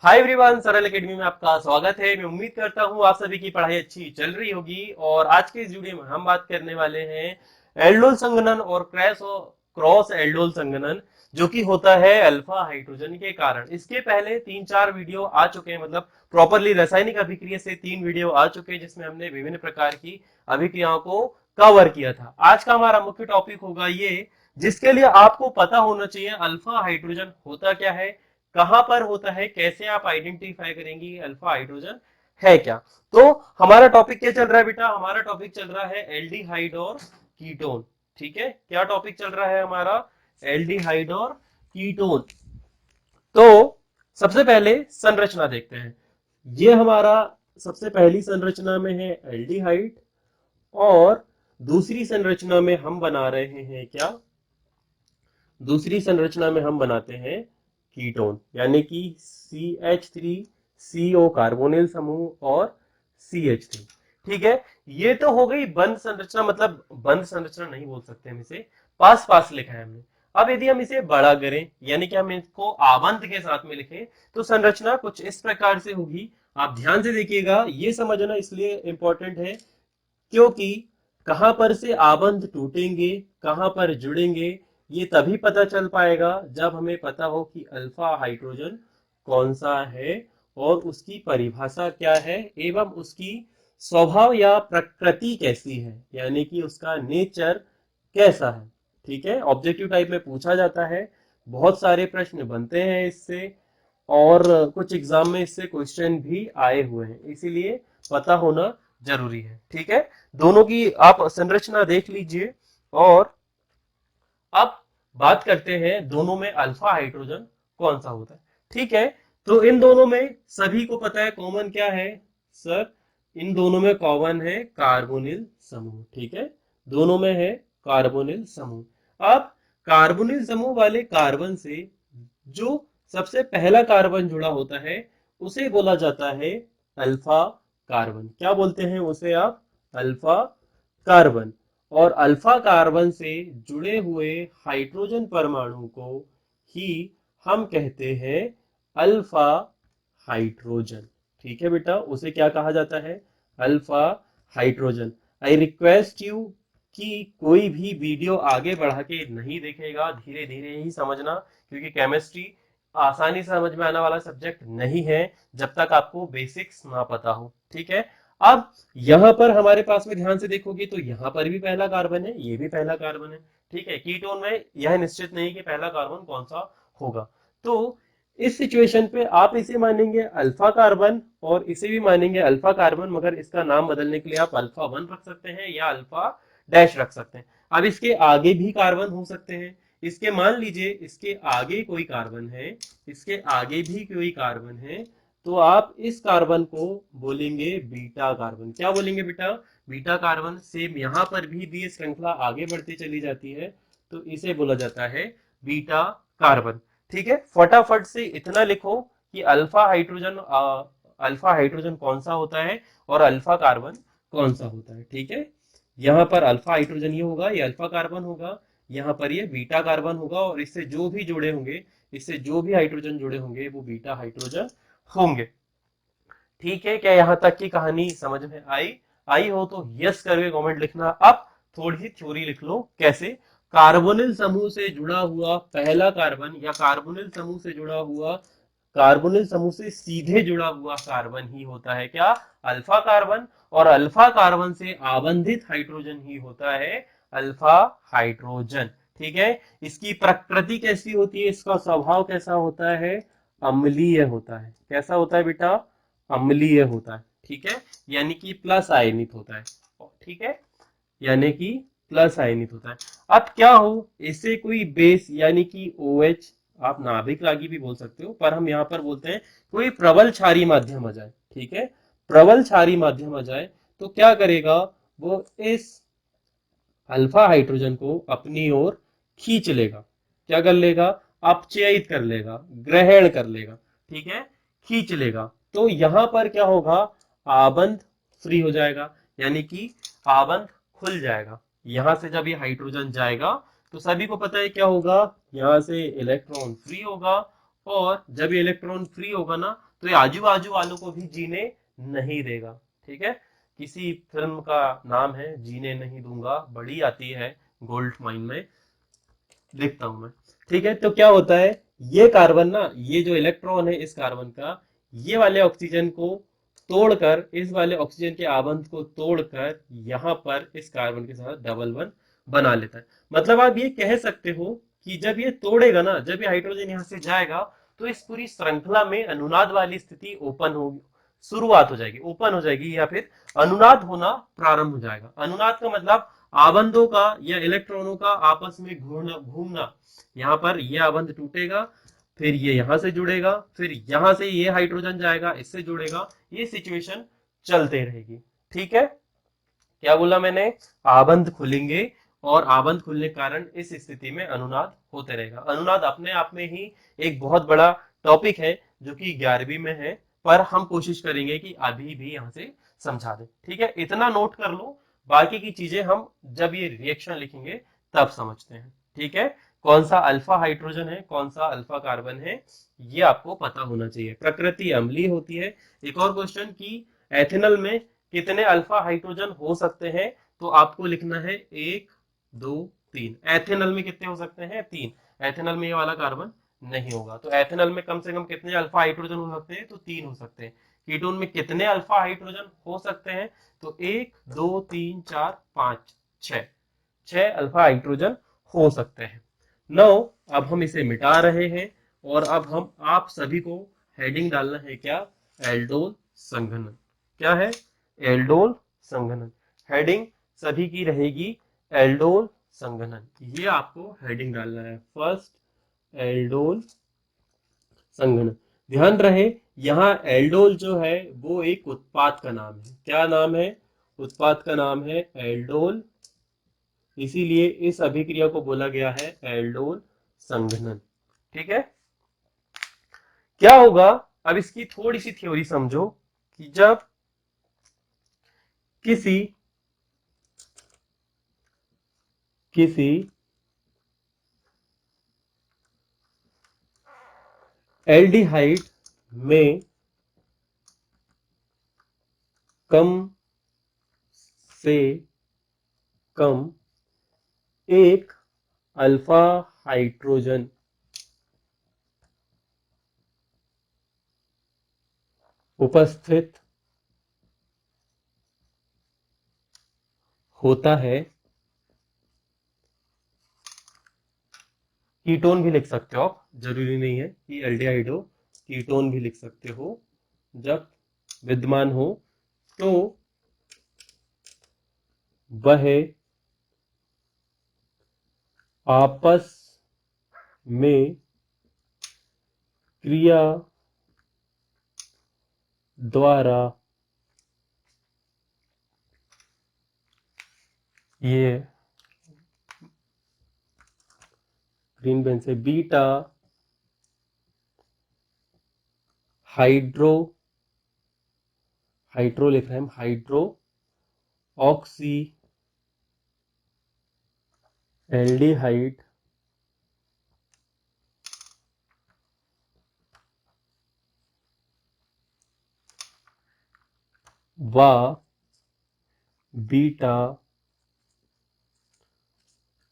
Hi everyone, सरल academy में आपका स्वागत है। मैं उम्मीद करता हूँ आप सभी की पढ़ाई अच्छी चल रही होगी। और आज के इस वीडियो में हम बात करने वाले हैं एल्डोल संघनन और क्रॉस एल्डोल संघनन, जो कि होता है अल्फा हाइड्रोजन के कारण। इसके पहले 3-4 वीडियो आ चुके हैं, मतलब प्रॉपरली रासायनिक अभिक्रिया से 3 वीडियो आ चुके हैं, जिसमें हमने विभिन्न प्रकार की अभिक्रियाओं को कवर किया था। आज का हमारा मुख्य टॉपिक होगा ये, जिसके लिए आपको पता होना चाहिए अल्फा हाइड्रोजन होता क्या है, कहां पर होता है, कैसे आप आइडेंटिफाई करेंगे अल्फा हाइड्रोजन है क्या। तो हमारा टॉपिक क्या चल रहा है बेटा? हमारा टॉपिक चल रहा है एल्डिहाइड और कीटोन। ठीक है, क्या टॉपिक चल रहा है हमारा? एल्डिहाइड और कीटोन। तो सबसे पहले संरचना देखते हैं। ये हमारा सबसे पहली संरचना में है एल्डिहाइड, और दूसरी संरचना में हम बना रहे हैं क्या? दूसरी संरचना में हम बनाते हैं कीटोन, यानी कि CH3CO कार्बोनिल समूह और CH3। ठीक है, ये तो हो गई बंद संरचना, मतलब बंद संरचना नहीं बोल सकते हम इसे, पास पास लिखा है हमने। अब यदि हम इसे बड़ा करें, यानी कि हम इसको आबंध के साथ में लिखें, तो संरचना कुछ इस प्रकार से होगी। आप ध्यान से देखिएगा, ये समझना इसलिए इंपॉर्टेंट है क्योंकि कहां पर से आबंध टूटेंगे, कहां पर जुड़ेंगे, ये तभी पता चल पाएगा जब हमें पता हो कि अल्फा हाइड्रोजन कौन सा है और उसकी परिभाषा क्या है, एवं उसकी स्वभाव या प्रकृति कैसी है, यानी कि उसका नेचर कैसा है। ठीक है, ऑब्जेक्टिव टाइप में पूछा जाता है, बहुत सारे प्रश्न बनते हैं इससे, और कुछ एग्जाम में इससे क्वेश्चन भी आए हुए हैं, इसीलिए पता होना जरूरी है। ठीक है, दोनों की आप संरचना देख लीजिए। और अब बात करते हैं दोनों में अल्फा हाइड्रोजन कौन सा होता है। ठीक है, तो इन दोनों में सभी को पता है कॉमन क्या है सर? इन दोनों में कॉमन है कार्बोनिल समूह। ठीक है, दोनों में है कार्बोनिल समूह। अब कार्बोनिल समूह वाले कार्बन से जो सबसे पहला कार्बन जुड़ा होता है, उसे बोला जाता है अल्फा कार्बन। क्या बोलते हैं उसे आप? Alpha carbon. और अल्फा कार्बन से जुड़े हुए हाइड्रोजन परमाणु को ही हम कहते हैं अल्फा हाइड्रोजन। ठीक है बेटा, उसे क्या कहा जाता है? Alpha hydrogen. I request you कि कोई भी वीडियो आगे बढ़ा के नहीं देखेगा, धीरे धीरे ही समझना, क्योंकि केमिस्ट्री आसानी से समझ में आने वाला सब्जेक्ट नहीं है जब तक आपको बेसिक्स ना पता हो। ठीक है, अब यहां पर हमारे पास में ध्यान से देखोगे तो यहां पर भी पहला कार्बन है, ये भी पहला कार्बन है। ठीक है, कीटोन में यह निश्चित नहीं कि पहला कार्बन कौन सा होगा। तो इस सिचुएशन पे आप इसे मानेंगे अल्फा कार्बन और इसे भी मानेंगे अल्फा कार्बन, मगर इसका नाम बदलने के लिए आप अल्फा 1 रख सकते हैं या अल्फा डैश रख सकते हैं। अब इसके आगे भी कार्बन हो सकते हैं, इसके मान लीजिए इसके आगे कोई कार्बन है, इसके आगे भी कोई कार्बन है, तो आप इस कार्बन को बोलेंगे बीटा कार्बन। क्या बोलेंगे बेटा? Beta carbon. सेम यहां पर भी श्रृंखला आगे बढ़ती चली जाती है, तो इसे बोला जाता है बीटा कार्बन। ठीक है, फटाफट से इतना लिखो कि अल्फा हाइड्रोजन कौन सा होता है और अल्फा कार्बन कौन सा होता है। ठीक है, यहाँ पर अल्फा हाइड्रोजन ये होगा, ये अल्फा कार्बन होगा, यहाँ पर ये बीटा कार्बन होगा, और इससे जो भी जुड़े होंगे, इससे जो भी हाइड्रोजन जुड़े होंगे वो बीटा हाइड्रोजन होंगे। ठीक है, क्या यहाँ तक की कहानी समझ में आई? आई हो तो यस करके कमेंट लिखना। अब थोड़ी सी थ्योरी लिख लो। कैसे? कार्बोनिल समूह से जुड़ा हुआ पहला कार्बन, या कार्बोनिल समूह से जुड़ा हुआ, कार्बोनिल समूह से सीधे जुड़ा हुआ कार्बन ही होता है क्या? Alpha carbon. और अल्फा कार्बन से आबंधित हाइड्रोजन ही होता है अल्फा हाइड्रोजन। ठीक है, इसकी प्रकृति कैसी होती है, इसका स्वभाव कैसा होता है? अम्लीय होता है। कैसा होता है बेटा? अम्लीय होता है। ठीक है, यानी कि प्लस आयनित होता है। ठीक है, यानी कि प्लस आयनित होता है। अब क्या हो, इससे कोई बेस यानी कि OH, आप नाभिक रागी भी बोल सकते हो, पर हम यहां पर बोलते हैं कोई प्रबल क्षारीय माध्यम आ जाए। ठीक है, प्रबल क्षारीय माध्यम आ जाए तो क्या करेगा वो? इस अल्फा हाइड्रोजन को अपनी ओर खींच लेगा। क्या कर लेगा? अपचयित कर लेगा, ग्रहण कर लेगा। ठीक है, खींच लेगा। तो यहां पर क्या होगा? आबंध फ्री हो जाएगा, यानी कि आबंध खुल जाएगा। यहां से जब ये हाइड्रोजन जाएगा तो सभी को पता है क्या होगा? यहां से इलेक्ट्रॉन फ्री होगा, और जब ये इलेक्ट्रॉन फ्री होगा ना, तो ये आजू बाजू वालों को भी जीने नहीं देगा। ठीक है, किसी फिल्म का नाम है जीने नहीं दूंगा, बड़ी आती है गोल्ड माइन में, लिखता हूं मैं। ठीक है, तो क्या होता है, ये कार्बन ना, ये जो इलेक्ट्रॉन है इस कार्बन का, ये वाले ऑक्सीजन को तोड़कर, इस वाले ऑक्सीजन के आबंध को तोड़कर यहाँ पर इस कार्बन के साथ डबल बन बना लेता है। मतलब आप ये कह सकते हो कि जब ये तोड़ेगा ना, जब ये हाइड्रोजन यहाँ से जाएगा, तो इस पूरी श्रृंखला में अनुनाद वाली स्थिति ओपन होगी, शुरुआत हो जाएगी, ओपन हो जाएगी, या फिर अनुनाद होना प्रारंभ हो जाएगा। अनुनाद का मतलब आबंधों का या इलेक्ट्रॉनों का आपस में घूमना घूमना। यहाँ पर ये आबंध टूटेगा, फिर ये यहां से जुड़ेगा, फिर यहां से ये हाइड्रोजन जाएगा, इससे जुड़ेगा, ये सिचुएशन चलते रहेगी। ठीक है, क्या बोला मैंने, आबंध खुलेंगे और आबंध खुलने के कारण इस स्थिति में अनुनाद होते रहेगा। अनुनाद अपने आप में ही एक बहुत बड़ा टॉपिक है जो कि 11वीं में है, पर हम कोशिश करेंगे कि अभी भी यहां से समझा दें। ठीक है, इतना नोट कर लो, बाकी की चीजें हम जब ये रिएक्शन लिखेंगे तब समझते हैं। ठीक है, कौन सा अल्फा हाइड्रोजन है, कौन सा अल्फा कार्बन है, ये आपको पता होना चाहिए। प्रकृति अम्लीय होती है। एक और क्वेश्चन की एथेनॉल में कितने अल्फा हाइड्रोजन हो सकते हैं, तो आपको लिखना है 1 2 3। एथेनॉल में कितने हो सकते हैं, 3। एथेनॉल में ये वाला कार्बन नहीं होगा, तो एथेनॉल में कम से कम कितने अल्फा हाइड्रोजन हो सकते हैं, तो 3 हो सकते हैं। कीटोन में कितने अल्फा हाइड्रोजन हो सकते हैं, तो 1 2 3 4 5 6, 6 अल्फा हाइड्रोजन हो सकते हैं। नौ, अब हम इसे मिटा रहे हैं और अब हम आप सभी को हेडिंग डालना है क्या, एल्डोल संघनन। क्या है, एल्डोल संघनन। हेडिंग सभी की रहेगी एल्डोल संघनन, ये आपको हेडिंग डालना है, फर्स्ट एल्डोल संघनन। ध्यान रहे, यहाँ एल्डोल जो है वो एक उत्पाद का नाम है। क्या नाम है, उत्पाद का नाम है एल्डोल, इसीलिए इस अभिक्रिया को बोला गया है एल्डोल संघनन। ठीक है, क्या होगा, अब इसकी थोड़ी सी थ्योरी समझो कि जब किसी किसी एल्डिहाइड में कम से कम एक अल्फा हाइड्रोजन उपस्थित होता है, कीटोन भी लिख सकते हो आप, जरूरी नहीं है कि एल्डिहाइड हो, कीटोन भी लिख सकते हो, जब विद्यमान हो तो वह आपस में क्रिया द्वारा, ये ग्रीन पेन से, बीटा हाइड्रो हाइड्रो लिख रहे हैं हम, हाइड्रो ऑक्सी एल्डिहाइड व beta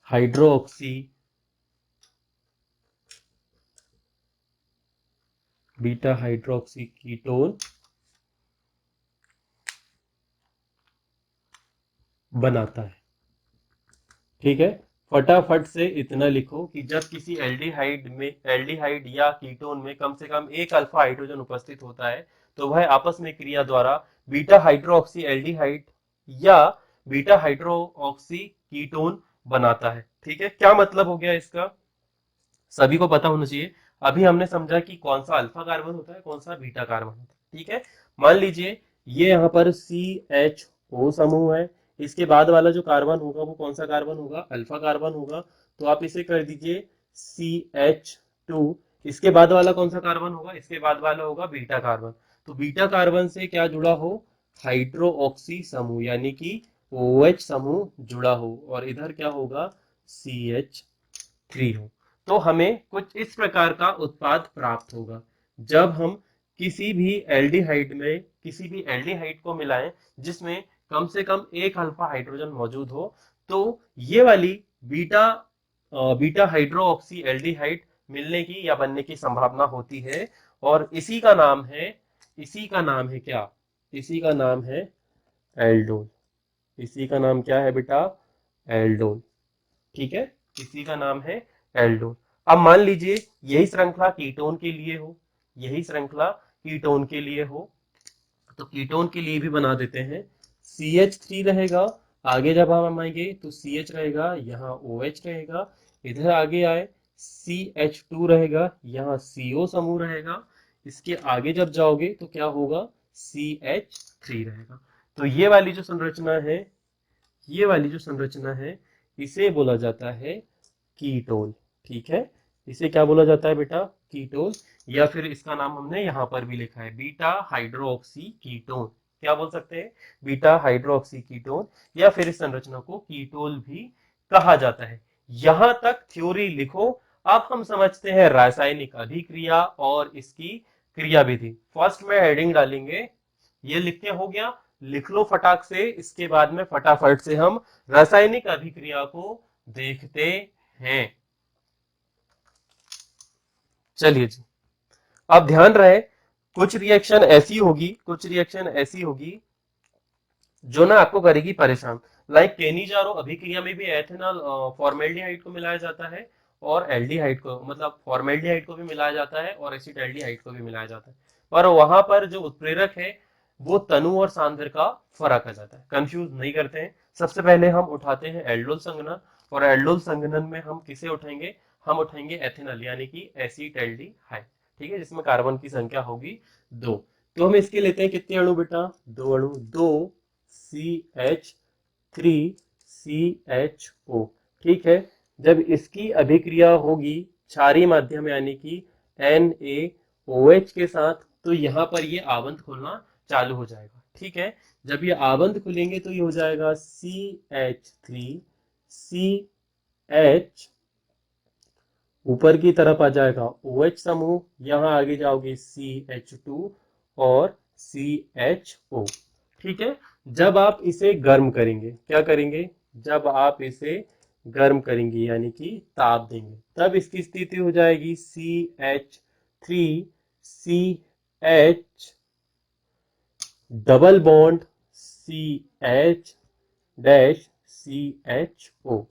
hydroxy beta hydroxy ketone बनाता है। ठीक है, फटाफट से इतना लिखो कि जब किसी एल्डिहाइड या कीटोन में कम से कम एक अल्फा हाइड्रोजन उपस्थित होता है, तो वह आपस में क्रिया द्वारा बीटा हाइड्रोक्सी एल्डिहाइड या बीटा हाइड्रोक्सी कीटोन बनाता है। ठीक है, क्या मतलब हो गया इसका, सभी को पता होना चाहिए। अभी हमने समझा कि कौन सा अल्फा कार्बन होता है, कौन सा बीटा कार्बन होता है। ठीक है, मान लीजिए ये यहाँ पर CHO समूह है, इसके बाद वाला जो कार्बन होगा वो कौन सा कार्बन होगा, अल्फा कार्बन होगा, तो आप इसे कर दीजिए CH2। इसके बाद वाला कौन सा कार्बन होगा, इसके बाद वाला होगा बीटा कार्बन। तो बीटा कार्बन से क्या जुड़ा हो, हाइड्रोक्सी समूह, यानी कि OH समूह जुड़ा हो, और इधर क्या होगा, CH3 हो। तो हमें कुछ इस प्रकार का उत्पाद प्राप्त होगा जब हम किसी भी एल्डिहाइड में किसी भी एल्डिहाइड को मिलाएं जिसमें कम से कम एक अल्फा हाइड्रोजन मौजूद हो, तो ये वाली beta beta hydro oxy aldehyde मिलने की या बनने की संभावना होती है। और इसी का नाम है क्या? इसी का नाम है एल्डोल। इसी का नाम क्या है बेटा? एल्डोल। ठीक है, इसी का नाम है एल्डोल। अब मान लीजिए यही श्रृंखला कीटोन के लिए हो, यही श्रृंखला कीटोन के लिए हो, तो कीटोन के लिए भी बना देते हैं। CH3 रहेगा, आगे जब हम आएंगे तो CH रहेगा, यहाँ OH रहेगा, इधर आगे आए CH2 रहेगा, यहाँ CO समूह रहेगा, इसके आगे जब जाओगे तो क्या होगा? CH3 रहेगा। तो ये वाली जो संरचना है इसे बोला जाता है कीटोन। ठीक है, इसे क्या बोला जाता है बेटा? कीटोन। या फिर इसका नाम हमने यहाँ पर भी लिखा है बीटा हाइड्रोक्सी कीटोन। क्या बोल सकते हैं? बीटा हाइड्रोक्सी कीटोन, या फिर इस संरचना को कीटोन भी कहा जाता है। यहां तक थ्योरी लिखो। अब हम समझते हैं रासायनिक अभिक्रिया और इसकी क्रियाविधि। फर्स्ट में हेडिंग डालेंगे, ये लिख के हो गया, लिख लो फटाक से। इसके बाद में फटाफट से हम रासायनिक अभिक्रिया को देखते हैं। चलिए जी, अब ध्यान रहे, कुछ रिएक्शन ऐसी होगी जो ना आपको करेगी परेशान। लाइक केनिजारो अभिक्रिया में भी एथेनॉल फॉर्मेल्डिहाइड को मिलाया जाता है, और एल्डिहाइड को, मतलब फॉर्मेल्डिहाइड को भी मिलाया जाता है और एसिटाल्डिहाइड को भी मिलाया जाता है। पर वहां पर जो उत्प्रेरक है वो तनु और सांद्र का फर्क आ जाता है। कंफ्यूज नहीं करते हैं। सबसे पहले हम उठाते हैं एल्डोल संघनन, और एल्डोल संघनन में हम किसे उठाएंगे? हम उठाएंगे एथेनॉल यानी कि एसिटाल्डिहाइड। ठीक है, जिसमें कार्बन की संख्या होगी 2। तो हम इसके लेते हैं कितने अणु बेटा? 2 अणु, 2 CH3 CHO। ठीक है, जब इसकी अभिक्रिया होगी क्षारीय माध्यम यानी कि NaOH के साथ, तो यहाँ पर ये आवंत खुलना चालू हो जाएगा। ठीक है, जब ये आवंत खुलेंगे तो ये हो जाएगा CH3 CH, ऊपर की तरफ आ जाएगा OH समूह, यहाँ आगे जाओगे CH2 और CHO। ठीक है, जब आप इसे गर्म करेंगे, क्या करेंगे? जब आप इसे गर्म करेंगे यानी कि ताप देंगे, तब इसकी स्थिति हो जाएगी CH3 CH double bond CH dash CHO।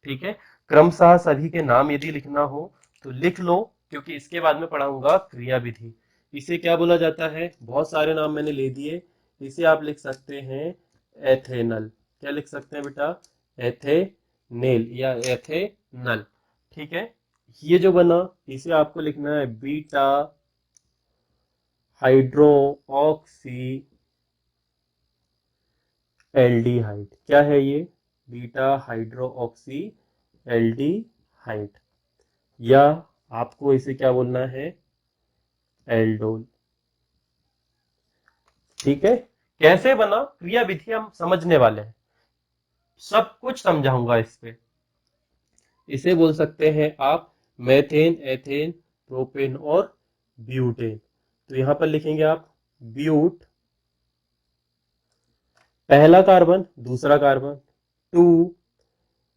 ठीक है, क्रमशः सभी के नाम यदि लिखना हो तो लिख लो, क्योंकि इसके बाद में पढ़ाऊंगा क्रिया विधि। इसे क्या बोला जाता है? बहुत सारे नाम मैंने ले दिए। इसे आप लिख सकते हैं एथेनल। क्या लिख सकते हैं बेटा? एथेनेल या एथेनल। ठीक है, ये जो बना इसे आपको लिखना है बीटा हाइड्रो ऑक्सी एल्डिहाइड। क्या है ये? बीटा हाइड्रो ऑक्सी एल्डिहाइड, या आपको इसे क्या बोलना है? एल्डोल। ठीक है, कैसे बना क्रिया विधि हम समझने वाले हैं, सब कुछ समझाऊंगा इस पे। इसे बोल सकते हैं आप मेथेन, एथेन, प्रोपेन और ब्यूटेन। तो यहां पर लिखेंगे आप ब्यूट, पहला कार्बन दूसरा कार्बन, 2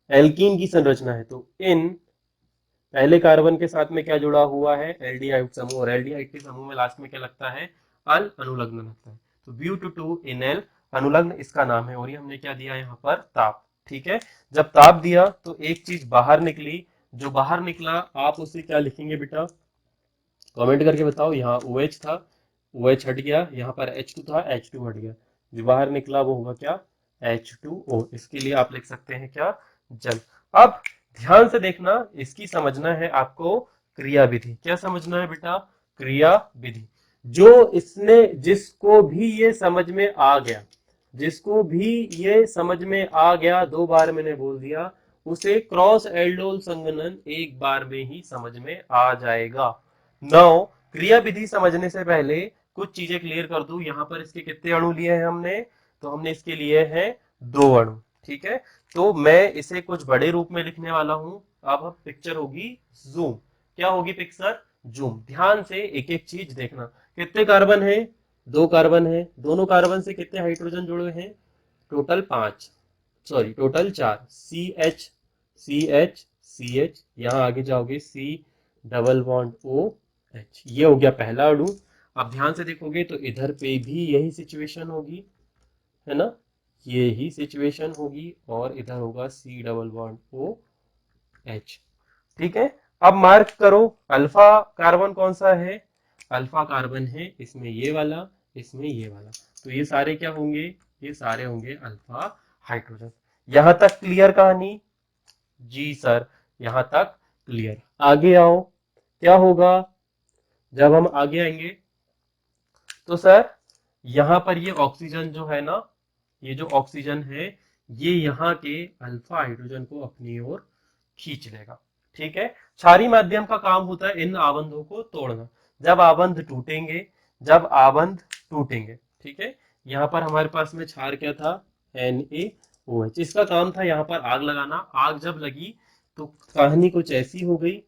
एल्कीन की संरचना है तो इन, पहले कार्बन के साथ में क्या जुड़ा हुआ है? एल्डिहाइड समूह, और एल्डिहाइड के समूह में लास्ट में क्या लगता है? अल अनुलग्न लगता है। तो ब्यूट 2 इनेल अनुलग्न इसका नाम है। और ये हमने क्या दिया यहाँ पर? ताप। ठीक है, जब ताप दिया तो एक चीज बाहर निकली, जो बाहर निकला आप उसे क्या लिखेंगे बेटा? कमेंट करके बताओ। यहाँ OH था, OH हट गया, यहाँ पर H2 था, H2 हट गया, जो बाहर निकला वो होगा क्या? H2O। इसके लिए आप लिख सकते हैं क्या? जल। अब ध्यान से देखना, इसकी समझना है आपको क्रिया विधि। क्या समझना है बेटा? क्रिया विधि। जो इसने, जिसको भी ये समझ में आ गया, जिसको भी ये समझ में आ गया, 2 बार मैंने बोल दिया, उसे क्रॉस एल्डोल संघनन एक बार में ही समझ में आ जाएगा। नौ, क्रिया विधि समझने से पहले कुछ चीजें क्लियर कर दूं। यहाँ पर इसके कितने अणु लिए हैं हमने? तो हमने इसके लिए हैं 2 अणु। ठीक है, तो मैं इसे कुछ बड़े रूप में लिखने वाला हूं। अब पिक्चर होगी जूम। क्या होगी पिक्चर? जूम। ध्यान से एक एक चीज देखना, कितने कार्बन है? 2 कार्बन है। दोनों कार्बन से कितने हाइड्रोजन जुड़े हैं? Total 5, sorry total 4। C H, C H, C H, यहाँ आगे जाओगे C double bond O H. ये हो गया पहला अणु। अब ध्यान से देखोगे तो इधर पे भी यही सिचुएशन होगी, है ना? ये ही सिचुएशन होगी और इधर होगा C double bond O H. ठीक है। अब मार्क करो अल्फा कार्बन कौन सा है? अल्फा कार्बन है इसमें ये वाला, इसमें ये वाला। तो ये सारे क्या होंगे? ये सारे होंगे अल्फा हाइड्रोजन। यहां तक क्लियर कहानी? जी सर, यहां तक क्लियर। आगे आओ, क्या होगा जब हम आगे आएंगे? तो सर यहां पर ये ऑक्सीजन जो है ना, ये जो ऑक्सीजन है, ये यहाँ के अल्फा हाइड्रोजन को अपनी ओर खींच लेगा। ठीक है। क्षारीय माध्यम का काम होता है इन आबंधों को तोड़ना। जब आबंध टूटेंगे, जब आबंध टूटेंगे, ठीक है। यहाँ पर हमारे पास में क्षार क्या था? NaOH। इसका काम था यहाँ पर आग लगाना। आग जब लगी तो कहानी कुछ ऐसी हो गई।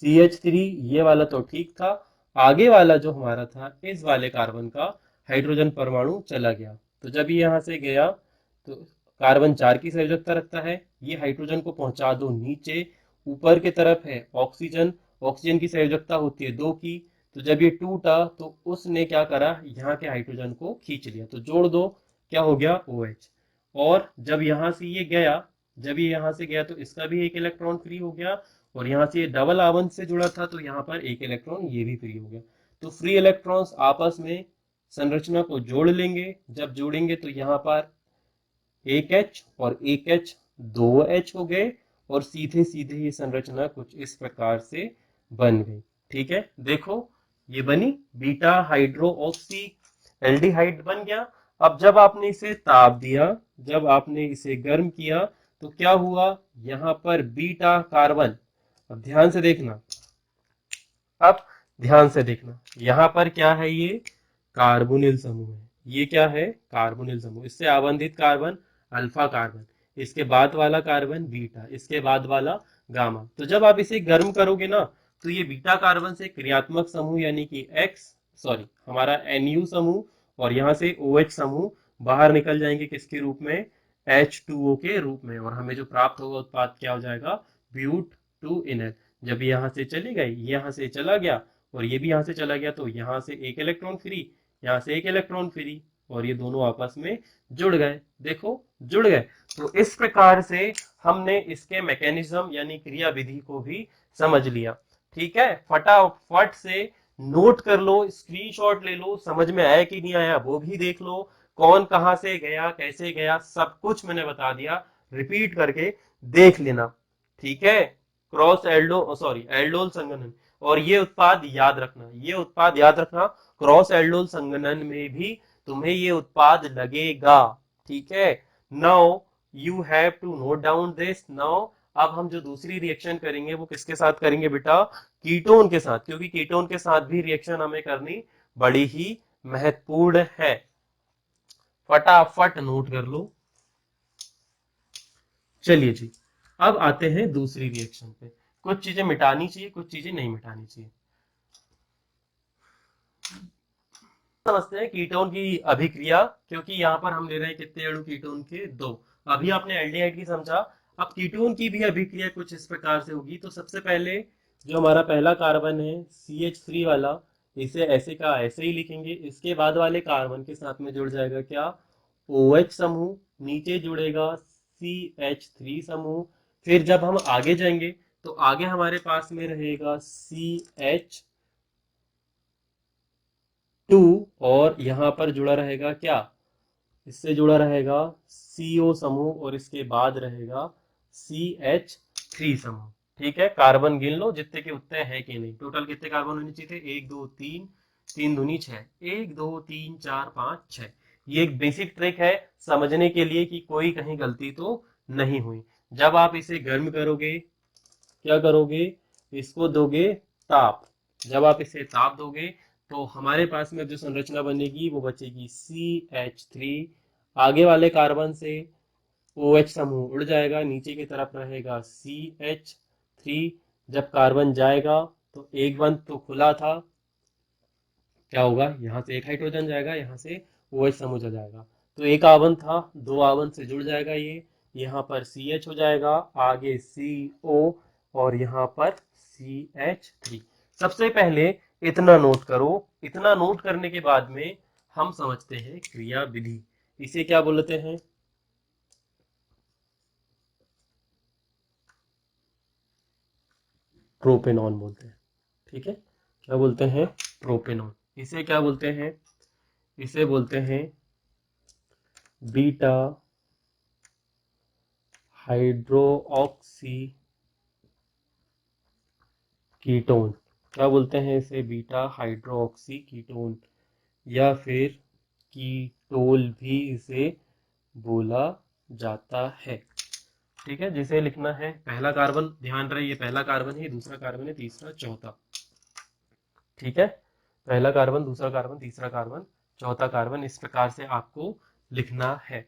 CH3 ये वाला तो ठीक था, आगे वाला जो हमारा था इस वाले कार्बन का हाइड्रोजन परमाणु चला गया। तो जब ये यहाँ से गया तो कार्बन 4 की संयोजकता रखता है, ये हाइड्रोजन को पहुंचा दो नीचे। ऊपर की तरफ है ऑक्सीजन, ऑक्सीजन की संयोजकता होती है 2 की। तो जब ये टूटा तो उसने क्या करा? यहाँ के हाइड्रोजन को खींच लिया। तो जोड़ दो, क्या हो गया? OH। और जब यहाँ से ये गया, जब ये यहाँ से गया तो इसका भी एक इलेक्ट्रॉन फ्री हो गया। और यहाँ से ये डबल आबंध से जुड़ा था तो यहाँ पर एक इलेक्ट्रॉन ये भी फ्री हो गया। तो फ्री इलेक्ट्रॉन्स आपस में संरचना को जोड़ लेंगे। जब जोड़ेंगे तो यहाँ पर एक H और एक H, 2H हो गए। और सीधे सीधे ये संरचना कुछ इस प्रकार से बन गई। ठीक है, देखो ये बनी बीटा हाइड्रो ऑक्सी एल्डिहाइड बन गया। अब जब आपने इसे ताप दिया, जब आपने इसे गर्म किया तो क्या हुआ? यहाँ पर बीटा कार्बन, अब ध्यान से देखना, अब ध्यान से देखना, यहाँ पर क्या है? ये कार्बोनिल समूह है। ये क्या है? कार्बोनिल समूह। इससे आबंधित कार्बन अल्फा कार्बन, इसके बाद वाला कार्बन बीटा, इसके बाद वाला गामा। तो जब आप इसे गर्म करोगे ना तो ये बीटा कार्बन से क्रियात्मक समूह यानी कि हमारा Nu समूह और यहाँ से OH समूह बाहर निकल जाएंगे किसके रूप में? H2O के रूप में। और हमें जो प्राप्त होगा उत्पाद क्या हो जाएगा? ब्यूट 2 इनर। जब ये यहाँ से चले गए, ये यहाँ से चला गया और ये भी यहाँ से चला गया तो यहाँ से एक इलेक्ट्रॉन फ्री, यहाँ से एक इलेक्ट्रॉन फ्री, और ये दोनों आपस में जुड़ गए। देखो जुड़ गए। तो इस प्रकार से हमने इसके मैकेनिज्म यानी क्रिया विधि को भी समझ लिया। ठीक है, फटाफट से नोट कर लो, स्क्रीनशॉट ले लो, समझ में आया कि नहीं आया वो भी देख लो। कौन कहां से गया, कैसे गया, सब कुछ मैंने बता दिया। रिपीट करके देख लेना। ठीक है, क्रॉस एल्डो सॉरी एल्डोल संघनन। और ये उत्पाद याद रखना, ये उत्पाद याद रखना, क्रॉस एल्डोल संघनन में भी तुम्हें ये उत्पाद लगेगा। ठीक है, now you have to note down this now. अब हम जो दूसरी रिएक्शन करेंगे वो किसके साथ करेंगे बेटा? कीटोन के साथ, क्योंकि कीटोन के साथ भी रिएक्शन हमें करनी बड़ी ही महत्वपूर्ण है। फटाफट नोट कर लो। चलिए जी, अब आते हैं दूसरी रिएक्शन पे। कुछ चीजें मिटानी चाहिए, कुछ चीजें नहीं मिटानी चाहिए। समझते हैं कीटोन की अभिक्रिया, क्योंकि यहाँ पर हम ले रहे हैं कितने अणु कीटोन के? 2। अभी आपने एल्डिहाइड की समझा, अब कीटोन की भी अभिक्रिया कुछ इस प्रकार से होगी। तो सबसे पहले जो हमारा पहला कार्बन है CH3 वाला, इसे ऐसे का ऐसे ही लिखेंगे। इसके बाद वाले कार्बन के साथ में जुड़ जाएगा क्या? OH समूह, नीचे जुड़ेगा CH3 समूह। फिर जब हम आगे जाएंगे तो आगे हमारे पास में रहेगा CH2 और यहाँ पर जुड़ा रहेगा क्या? इससे जुड़ा रहेगा CO समूह और इसके बाद रहेगा CH3 समूह। ठीक है, कार्बन गिन लो जितने के उतने हैं कि नहीं। टोटल कितने कार्बन होने चाहिए थे? 1 2 3, 3 दूनी 6, 1 2 3 4 5 6। ये एक बेसिक ट्रिक है समझने के लिए कि कोई कहीं गलती तो नहीं हुई। जब आप इसे गर्म करोगे, क्या करोगे? इसको दोगे ताप। जब आप इसे ताप दोगे तो हमारे पास में जो संरचना बनेगी वो बचेगी CH3। आगे वाले कार्बन से OH समूह उड़ जाएगा, नीचे की तरफ रहेगा CH3। जब कार्बन जाएगा तो एक बंद तो खुला था, क्या होगा, यहाँ से एक हाइड्रोजन जाएगा, यहाँ से OH समूह आ जाएगा। तो एक आवन था, दो आवन से जुड़ जाएगा ये, यहाँ पर CH हो जाएगा, आगे CO और यहाँ पर CH3। सबसे पहले इतना नोट करो। इतना नोट करने के बाद में हम समझते हैं क्रिया विधि। इसे क्या बोलते हैं? प्रोपेनॉन बोलते हैं। ठीक है, क्या बोलते हैं? प्रोपेनॉन। इसे क्या बोलते हैं? इसे बोलते हैं बीटा हाइड्रोक्सी कीटोन। क्या बोलते हैं इसे? बीटा हाइड्रोक्सी कीटोन, या फिर कीटोल भी इसे बोला जाता है। ठीक है, जिसे लिखना है पहला कार्बन, ध्यान रहे ये पहला कार्बन है, दूसरा कार्बन है, तीसरा चौथा। ठीक है, पहला कार्बन, दूसरा कार्बन, तीसरा कार्बन, चौथा कार्बन, इस प्रकार से आपको लिखना है।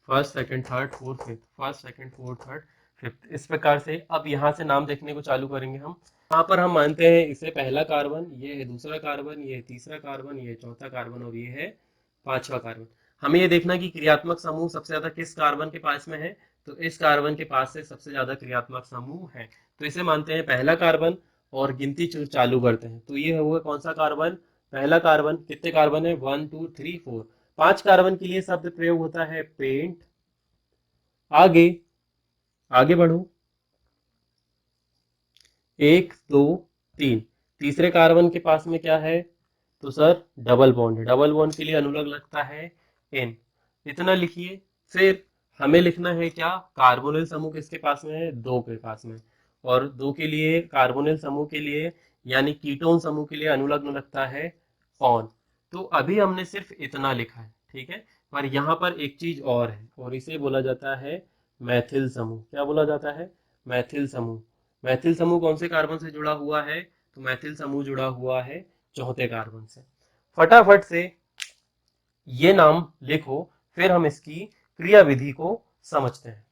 First, second, third, fourth, fifth, first, second, fourth, third, fifth, इस प्रकार से। अब यहाँ से नाम देखने को चालू करेंगे हम। यहाँ पर हम मानते हैं इसे पहला कार्बन, ये है दूसरा कार्बन, ये है तीसरा कार्बन, ये है चौथा कार्बन और ये है पांचवा कार्बन। हमें ये देखना कि क्रियात्मक समूह सबसे ज्यादा किस कार्बन के पास में है, तो इस कार्बन के पास से सबसे ज्यादा क्रियात्मक समूह है, तो इसे मानते हैं पहला कार्बन। और गिनती चालू करते हैं, तो ये हुआ कौन सा कार्बन? पहला कार्बन। कितने कार्बन है? 1 2 3 4। 5 कार्बन के लिए शब्द प्रयोग होता है पेंट। आगे, आगे बढ़ो। 1 2 3। तीसरे कार्बन के पास में क्या है? तो सर डबल बॉन्ड है। डबल बॉन्ड के लिए अनुलग लगता है N। इतना लिखिए। फिर हमें लिखना है क्या? कार्बोनिल समूह किसके पास में है? 2 के पास में। और 2 के लिए, कार्बोनिल समूह के लिए यानी कीटोन समूह के लिए अनुलग्न लगता है ऑन। तो अभी हमने सिर्फ इतना लिखा है, ठीक है। पर यहाँ पर एक चीज और है, और इसे बोला जाता है मैथिल समूह। क्या बोला जाता है? मैथिल समूह। मैथिल समूह कौन से कार्बन से जुड़ा हुआ है? तो मैथिल समूह जुड़ा हुआ है चौथे कार्बन से। फटाफट से ये नाम लिखो, फिर हम इसकी क्रिया विधि को समझते हैं।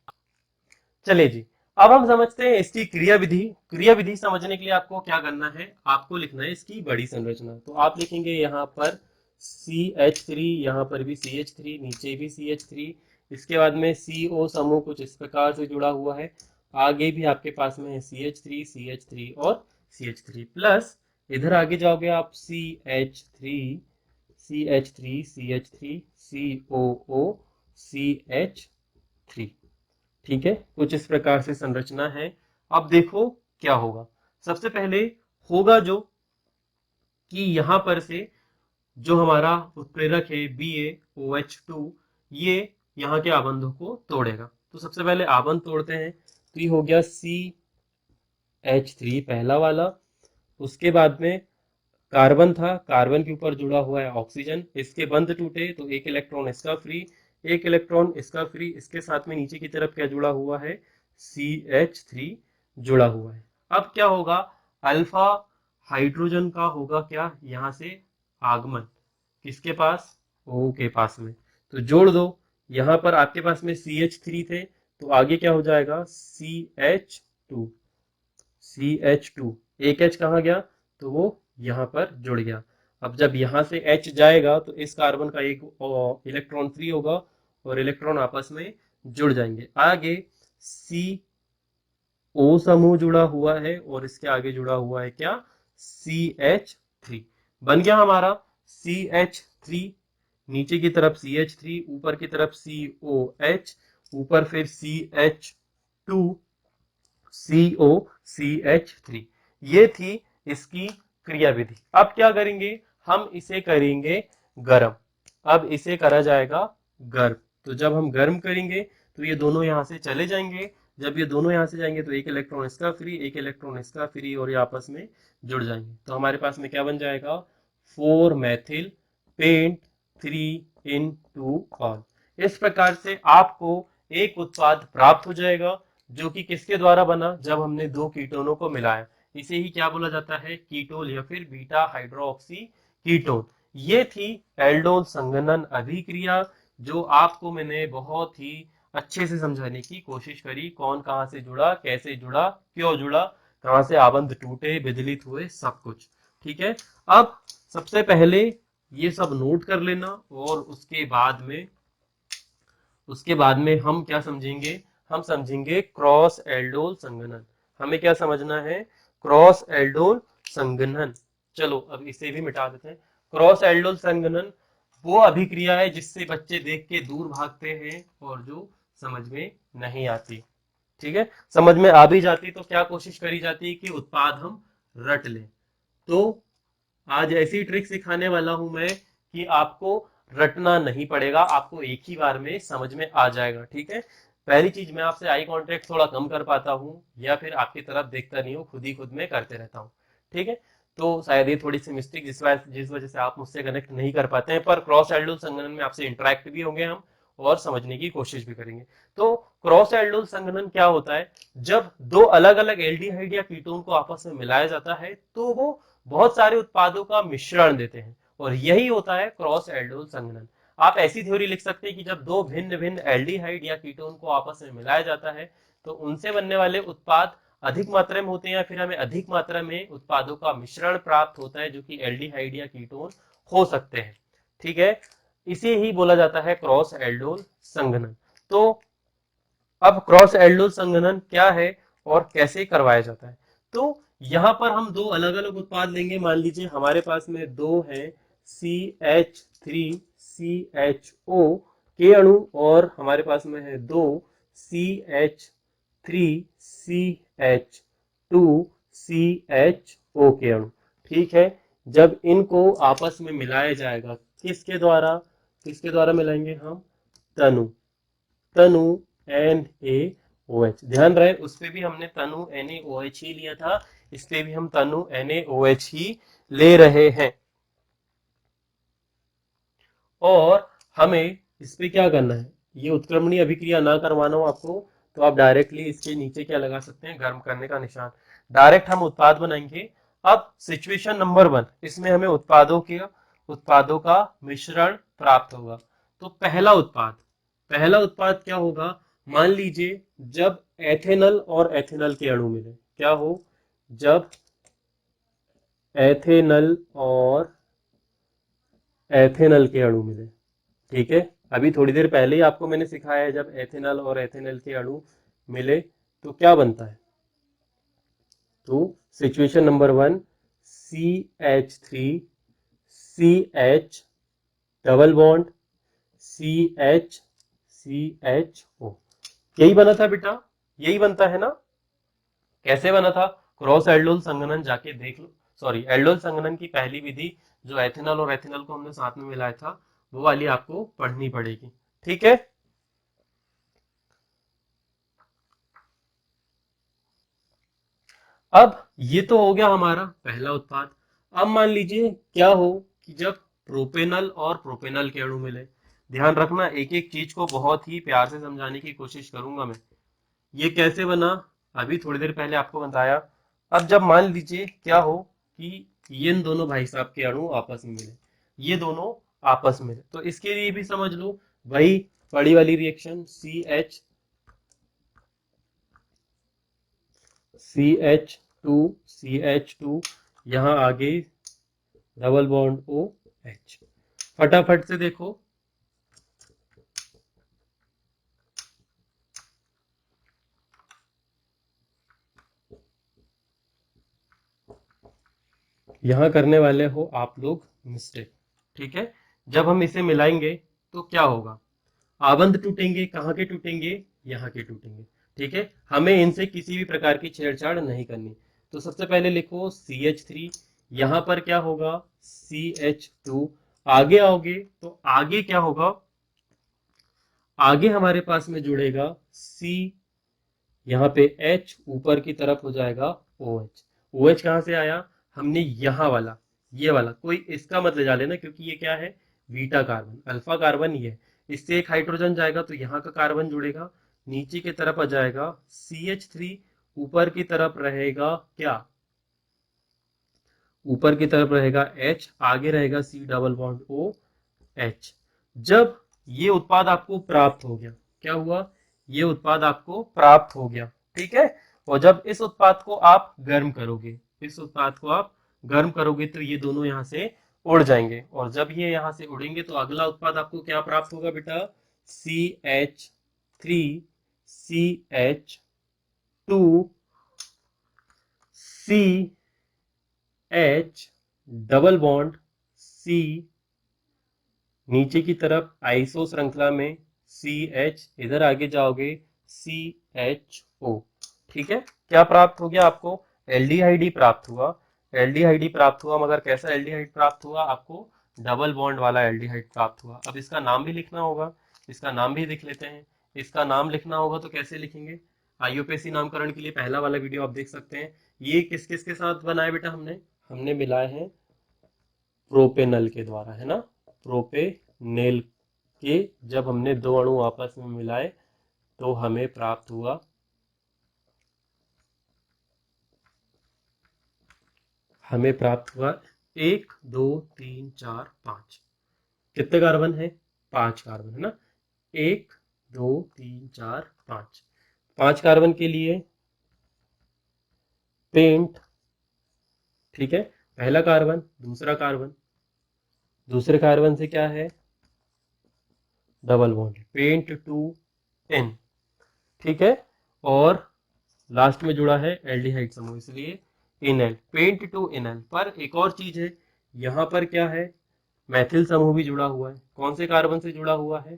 चलिए जी, अब हम समझते हैं इसकी क्रिया विधि। क्रिया विधि समझने के लिए आपको क्या करना है? आपको लिखना है इसकी बड़ी संरचना। तो आप लिखेंगे यहाँ पर CH3, यहाँ पर भी CH3, नीचे भी CH3, इसके बाद में CO समूह कुछ इस प्रकार से जुड़ा हुआ है। आगे भी आपके पास में है CH3, CH3 और CH3 प्लस, इधर आगे जाओगे आप CH3, CH3, CH3, COO, CH3। ठीक है, कुछ इस प्रकार से संरचना है। अब देखो क्या होगा। सबसे पहले होगा जो कि यहां पर से जो हमारा उत्प्रेरक है BaOH2, ये यहाँ के आबंधों को तोड़ेगा। तो सबसे पहले आबंध तोड़ते हैं, तो ये हो गया CH3 पहला वाला। उसके बाद में कार्बन था, कार्बन के ऊपर जुड़ा हुआ है ऑक्सीजन, इसके बंध टूटे तो एक इलेक्ट्रॉन इसका फ्री, एक इलेक्ट्रॉन इसका फ्री, इसके साथ में नीचे की तरफ क्या जुड़ा हुआ है? CH3 जुड़ा हुआ है। अब क्या होगा? अल्फा हाइड्रोजन का होगा क्या? यहां से आगमन, किसके पास? O के पास में। तो जोड़ दो, यहां पर आपके पास में CH3 थे, तो आगे क्या हो जाएगा? CH2। CH2, एक H कहाँ गया? तो वो यहाँ पर जुड़ गया। अब जब यहाँ से H जाएगा तो इस कार्बन का एक इलेक्ट्रॉन फ्री होगा और इलेक्ट्रॉन आपस में जुड़ जाएंगे। आगे CO समूह जुड़ा हुआ है और इसके आगे जुड़ा हुआ है क्या? CH3। बन गया हमारा CH3, नीचे की तरफ CH3, ऊपर की तरफ COH, ऊपर फिर CH2, COCH3। ये थी इसकी क्रिया विधि। अब क्या करेंगे? हम इसे करेंगे गर्म। अब इसे करा जाएगा गर्म। तो जब हम गर्म करेंगे तो ये दोनों यहां से चले जाएंगे। जब ये दोनों यहां से जाएंगे तो एक इलेक्ट्रॉन इसका फ्री, एक इलेक्ट्रॉन इसका फ्री, और ये आपस में जुड़ जाएंगे। तो हमारे पास में क्या बन जाएगा? 4 मैथिल पेंट 3 इन 2 ऑल। इस प्रकार से आपको एक उत्पाद प्राप्त हो जाएगा, जो कि किसके द्वारा बना? जब हमने दो कीटोनों को मिलाया। इसे ही क्या बोला जाता है? कीटोल या फिर बीटा हाइड्रोक्सी कीटोन। ये थी एल्डोल संघनन अभिक्रिया, जो आपको मैंने बहुत ही अच्छे से समझाने की कोशिश करी। कौन कहां से जुड़ा, कैसे जुड़ा, क्यों जुड़ा, कहां से आबंध टूटे, विदलित हुए, सब कुछ। ठीक है, अब सबसे पहले ये सब नोट कर लेना, और उसके बाद में हम क्या समझेंगे, हम समझेंगे क्रॉस एल्डोल संघनन। हमें क्या समझना है, क्रॉस एल्डोल संघनन। चलो अब इसे भी मिटा देते हैं। क्रॉस एल्डोल संघनन वो अभिक्रिया है जिससे बच्चे देख के दूर भागते हैं और जो समझ में नहीं आती। ठीक है, समझ में आ भी जाती तो क्या कोशिश करी जाती है कि उत्पाद हम रट लें। तो आज ऐसी ट्रिक सिखाने वाला हूं मैं कि आपको रटना नहीं पड़ेगा, आपको एक ही बार में समझ में आ जाएगा। ठीक है, पहली चीज, मैं आपसे आई कांटेक्ट थोड़ा कम कर पाता हूँ, या फिर आपकी तरफ देखता नहीं हूँ, खुद ही खुद में करते रहता हूँ। ठीक है, तो शायद ये थोड़ी सी मिस्टेक जिस वजह से आप मुझसे कनेक्ट नहीं कर पाते हैं, पर क्रॉस एल्डोल संघनन में आपसे इंटरेक्ट भी होंगे हम, और समझने की कोशिश भी करेंगे। तो क्रॉस एल्डोल संघनन क्या होता है, जब दो अलग अलग एल्डिहाइड या कीटोन को आपस में मिलाया जाता है तो वो बहुत सारे उत्पादों का मिश्रण देते हैं, और यही होता है क्रॉस एल्डोल संघनन। आप ऐसी थ्योरी लिख सकते हैं कि जब दो भिन्न भिन्न एल्डिहाइड या कीटोन को आपस में मिलाया जाता है तो उनसे बनने वाले उत्पाद अधिक मात्रा में होते हैं, या फिर हमें अधिक मात्रा में उत्पादों का मिश्रण प्राप्त होता है जो कि एल्डिहाइड या कीटोन हो सकते हैं। ठीक है, इसे ही बोला जाता है क्रॉस एल्डोल संघनन। तो अब क्रॉस एल्डोल संघनन क्या है और कैसे करवाया जाता है, तो यहां पर हम दो अलग अलग उत्पाद लेंगे। मान लीजिए हमारे पास में दो है CH3CHO के अणु, और हमारे पास में है दो CH3CH2CHO के अणु। ठीक है, जब इनको आपस में मिलाया जाएगा, किसके द्वारा मिलाएंगे हम, तनु तनु NaOH। ध्यान रहे उस पे भी हमने तनु NaOH ही लिया था, इस पे भी हम तनु NaOH ही ले रहे हैं। और हमें इस पे क्या करना है, ये उत्क्रमणीय अभिक्रिया ना करवाना हो आपको तो आप डायरेक्टली इसके नीचे क्या लगा सकते हैं, गर्म करने का निशान। डायरेक्ट हम उत्पाद बनाएंगे। अब सिचुएशन नंबर 1, इसमें हमें उत्पादों का मिश्रण प्राप्त होगा। तो पहला उत्पाद क्या होगा, मान लीजिए जब एथेनल और एथेनल के अणु मिले, क्या हो, जब एथेनल और एथेनल के अणु मिले। ठीक है, अभी थोड़ी देर पहले ही आपको मैंने सिखाया है, जब एथेनल और एथेनल के अणु मिले तो क्या बनता है। तो situation number 1, CH3CH double bond CHCHO, यही बना था बेटा, यही बनता है ना। कैसे बना था, क्रॉस एल्डोल संघनन जाके देख लो। सॉरी, एल्डोल संघनन की पहली विधि जो एथेनॉल और एथेनॉल को हमने साथ में मिलाया था, वो वाली आपको पढ़नी पड़ेगी। ठीक है, अब ये तो हो गया हमारा पहला उत्पाद। अब मान लीजिए क्या हो कि जब प्रोपेनल और प्रोपेनल के अणु मिले। ध्यान रखना, एक एक चीज को बहुत ही प्यार से समझाने की कोशिश करूंगा मैं। ये कैसे बना, अभी थोड़ी देर पहले आपको बताया। अब जब मान लीजिए क्या हो कि ये इन दोनों भाई साहब के अणु आपस में मिले, ये दोनों आपस में मिले, तो इसके लिए भी समझ लो वही बड़ी वाली रिएक्शन, CH2CH2, यहाँ आगे डबल बॉन्ड OH। फटाफट से देखो, यहां करने वाले हो आप लोग मिस्टेक। ठीक है, जब हम इसे मिलाएंगे तो क्या होगा, आबंध टूटेंगे, कहाँ के टूटेंगे, यहाँ के टूटेंगे। ठीक है, हमें इनसे किसी भी प्रकार की छेड़छाड़ नहीं करनी। तो सबसे पहले लिखो CH3, यहाँ पर क्या होगा CH2, आगे आओगे तो आगे क्या होगा, आगे हमारे पास में जुड़ेगा C, यहाँ पे H, ऊपर की तरफ हो जाएगा OH। OH कहाँ से आया, हमने यहाँ वाला, ये वाला, कोई इसका मत ले जा लेना क्योंकि ये क्या है, बीटा कार्बन, अल्फा कार्बन ये है। इससे एक हाइड्रोजन जाएगा तो यहाँ का कार्बन जुड़ेगा, नीचे की तरफ आ जाएगा CH3, ऊपर की तरफ रहेगा क्या, ऊपर की तरफ रहेगा H, आगे रहेगा C डबल बॉन्ड OH। जब ये उत्पाद आपको प्राप्त हो गया, क्या हुआ, ये उत्पाद आपको प्राप्त हो गया। ठीक है, और जब इस उत्पाद को आप गर्म करोगे, इस उत्पाद को आप गर्म करोगे तो ये दोनों यहाँ से उड़ जाएंगे, और जब ये यहाँ से उड़ेंगे तो अगला उत्पाद आपको क्या प्राप्त होगा बेटा, CH3CH2 CH double bond C, नीचे की तरफ आइसो श्रृंखला में CH, इधर आगे जाओगे CHO। ठीक है, क्या प्राप्त हो गया आपको, एल्डिहाइड प्राप्त हुआ। एल्डिहाइड प्राप्त हुआ, मगर कैसा एल्डिहाइड प्राप्त हुआ आपको, डबल बॉन्ड वाला एल्डिहाइड प्राप्त हुआ। अब इसका नाम भी लिखना होगा, इसका नाम भी लिख लेते हैं। इसका नाम लिखना होगा तो कैसे लिखेंगे, आईयूपीएसी नामकरण के लिए पहला वाला वीडियो आप देख सकते हैं। ये किस किस के साथ बनाया बेटा, हमने हमने मिलाए हैं प्रोपेनल के द्वारा, है ना, प्रोपेनेल के जब हमने दो अणु आपस में मिलाए तो हमें प्राप्त हुआ, हमें प्राप्त हुआ 1 2 3 4 5, कितने कार्बन है, 5 कार्बन, है ना, 1 2 3 4 5, 5 कार्बन के लिए पेंट। ठीक है, पहला कार्बन, दूसरा कार्बन, दूसरे कार्बन से क्या है, double bond, pent two ene. ठीक है, और लास्ट में जुड़ा है एल्डिहाइड समूह, इसलिए इनएल, पेंट टू इनएल। पर एक और चीज है, यहाँ पर क्या है, मैथिल समूह भी जुड़ा हुआ है। कौन से कार्बन से जुड़ा हुआ है,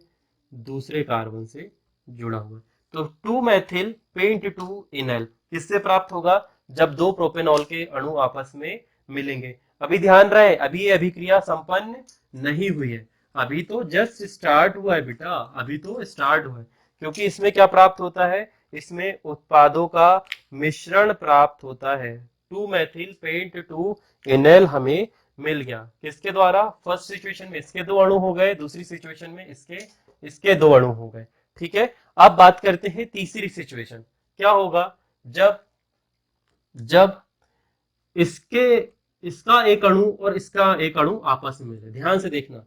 दूसरे कार्बन से जुड़ा हुआ है। तो 2 मैथिल पेंट टू इनएल किससे प्राप्त होगा, जब दो प्रोपेनॉल के अणु आपस में मिलेंगे। अभी ध्यान रहे, अभी ये अभिक्रिया संपन्न नहीं हुई है, अभी तो जस्ट स्टार्ट हुआ है बेटा, अभी तो स्टार्ट हुआ है। क्योंकि इसमें क्या प्राप्त होता है, इसमें उत्पादों का मिश्रण प्राप्त होता है। 2 मैथिल पेंट टू इनएल हमें मिल गया, किसके द्वारा, फर्स्ट सिचुएशन में इसके दो अणु हो गए, दूसरी सिचुएशन में इसके दो अणु हो गए। ठीक है, अब बात करते हैं तीसरी सिचुएशन, क्या होगा, जब जब इसके इसका एक अणु और इसका एक अणु आपस में मिले। ध्यान से देखना,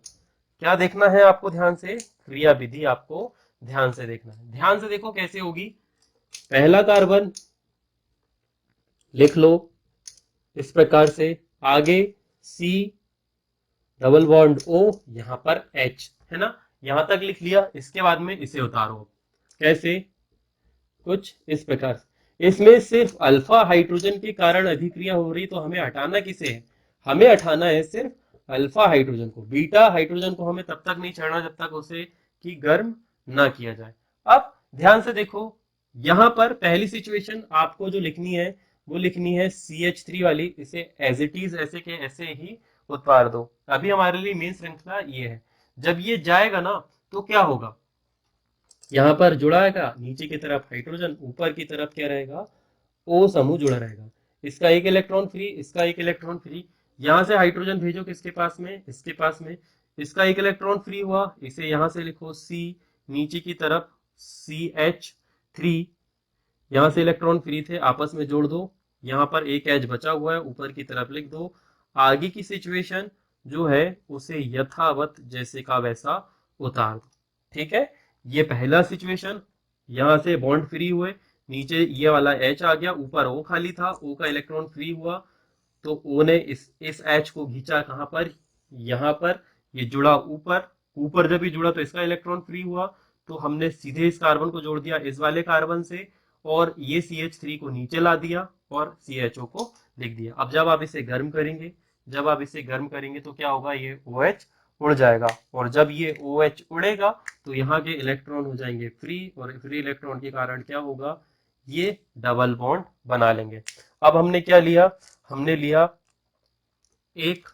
क्या देखना है आपको, ध्यान से क्रिया विधि आपको ध्यान से देखना है। ध्यान से देखो कैसे होगी, पहला कार्बन लिख लो इस प्रकार से, आगे C डबल बॉन्ड O, यहां पर H, है ना, यहां तक लिख लिया। इसके बाद में इसे उतारो, कैसे, कुछ इस प्रकार से। इसमें सिर्फ अल्फा हाइड्रोजन के कारण अभिक्रिया हो रही, तो हमें हटाना किसे है, हमें हटाना है सिर्फ अल्फा हाइड्रोजन को। बीटा हाइड्रोजन को हमें तब तक नहीं छेड़ना जब तक उसे की गर्म ना किया जाए। अब ध्यान से देखो, यहां पर पहली सिचुएशन आपको जो लिखनी है वो लिखनी है CH3 वाली, इसे एज इट इज ऐसे के ऐसे ही उत्पाद दो। अभी हमारे लिए मेन श्रृंखला ये है, जब ये जाएगा ना तो क्या होगा, यहाँ पर जुड़ा रहेगा नीचे की तरफ हाइड्रोजन, ऊपर की तरफ क्या रहेगा, O समूह जुड़ा रहेगा। इसका एक इलेक्ट्रॉन फ्री, इसका एक इलेक्ट्रॉन फ्री, यहां से हाइड्रोजन भेजो किसके पास में, इसके पास में, इसका एक इलेक्ट्रॉन फ्री हुआ, इसे यहां से लिखो C, नीचे की तरफ CH3, यहां से इलेक्ट्रॉन फ्री थे, आपस में जोड़ दो, यहाँ पर एक एच बचा हुआ है, ऊपर की तरफ लिख दो। आगे की सिचुएशन जो है उसे यथावत जैसे का वैसा उतार दो। ठीक है, ये पहला सिचुएशन, यहां से बॉन्ड फ्री हुए, नीचे ये वाला H आ गया, ऊपर O खाली था, O का इलेक्ट्रॉन फ्री हुआ, तो O ने इस H को खींचा कहां पर, यहाँ पर, ये जुड़ा ऊपर, ऊपर जब ये जुड़ा तो इसका इलेक्ट्रॉन फ्री हुआ, तो हमने सीधे इस कार्बन को जोड़ दिया इस वाले कार्बन से, और ये CH3 को नीचे ला दिया और CHO को लिख दिया। अब जब आप इसे गर्म करेंगे, जब आप इसे गर्म करेंगे तो क्या होगा, ये OH उड़ जाएगा, और जब ये OH उड़ेगा तो यहाँ के इलेक्ट्रॉन हो जाएंगे फ्री, और फ्री इलेक्ट्रॉन के कारण क्या होगा, ये डबल बॉन्ड बना लेंगे। अब हमने क्या लिया, हमने लिया एक